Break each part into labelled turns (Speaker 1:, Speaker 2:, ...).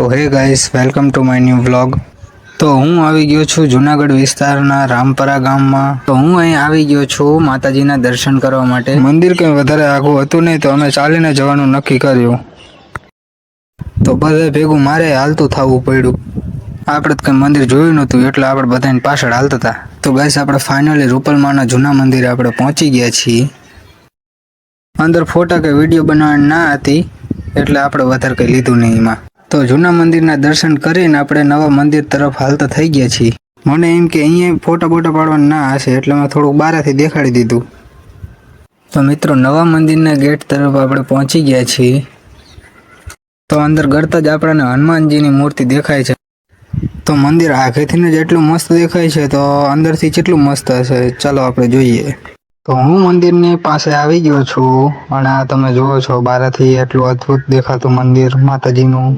Speaker 1: તો હે guys, welcome to my new vlog. તો હું આવી ગયો છું જુનાગઢ વિસ્તારના રામપરા ગામમાં. તો હું અહીં આવી ગયો છું માતાજીના દર્શન કરવા માટે. મંદિર કંઈ વધારે આઘું હતું નહીં, તો અમે ચાલીને જવાનું નક્કી કર્યું. તો બધે ભેગું મારે હાલતું થવું પડ્યું. આપણે કંઈ મંદિર જોયું નહોતું, એટલે આપણે બધાની પાછળ હાલતા હતા. તો ગાઈસ, આપણે ફાઇનલી રૂપલમાના જૂના મંદિરે આપણે પહોંચી ગયા છીએ. અંદર ફોટા કે વિડીયો બનાવવાની ના હતી, એટલે આપણે વધારે કંઈ લીધું નહીં એમાં. તો જૂના મંદિરના દર્શન કરીને આપણે નવા મંદિર તરફ હાલતા થઈ ગયા છીએ. મને એમ કે અહીંયા ફોટા પાડવાના ના હશે, એટલે મેં થોડુંક બહારથી દેખાડી દીધું. તો મિત્રો, નવા મંદિરના ગેટ તરફ આપણે પહોંચી ગયા છીએ. તો અંદર ગળતા જ આપણને હનુમાનજીની મૂર્તિ દેખાય છે. તો મંદિર આગેથી જ એટલું મસ્ત દેખાય છે, તો અંદરથી કેટલું મસ્ત હશે, ચાલો આપણે જોઈએ. તો હું મંદિરની પાસે આવી ગયો છું, અને આ તમે જુઓ છો બહારથી એટલું અદ્ભુત દેખાતું મંદિર માતાજીનું.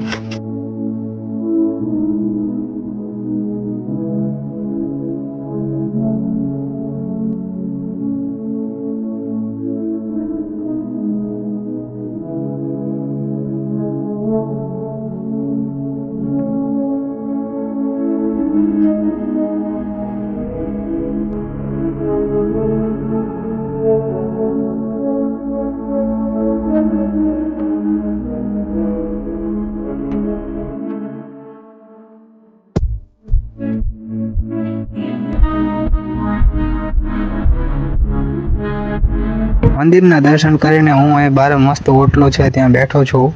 Speaker 1: મંદિરના દર્શન કરીને હું અહીં બહાર મસ્ત ઓટલો છે ત્યાં બેઠો છું.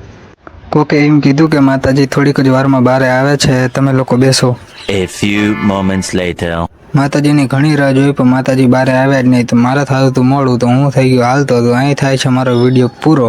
Speaker 1: કોકે એમ કીધું કે માતાજી થોડીક જ વારમાં બહાર આવે છે, તમે લોકો બેસો.
Speaker 2: A few moments later.
Speaker 1: માતાજીની ઘણી રાહ જોઈ, પણ માતાજી બહાર આવ્યા જ નહીં. તો મારા થયું હતું મોડું, તો હું થઈ ગયો હાલતો હતો. અહીં થાય છે મારો વિડીયો પૂરો.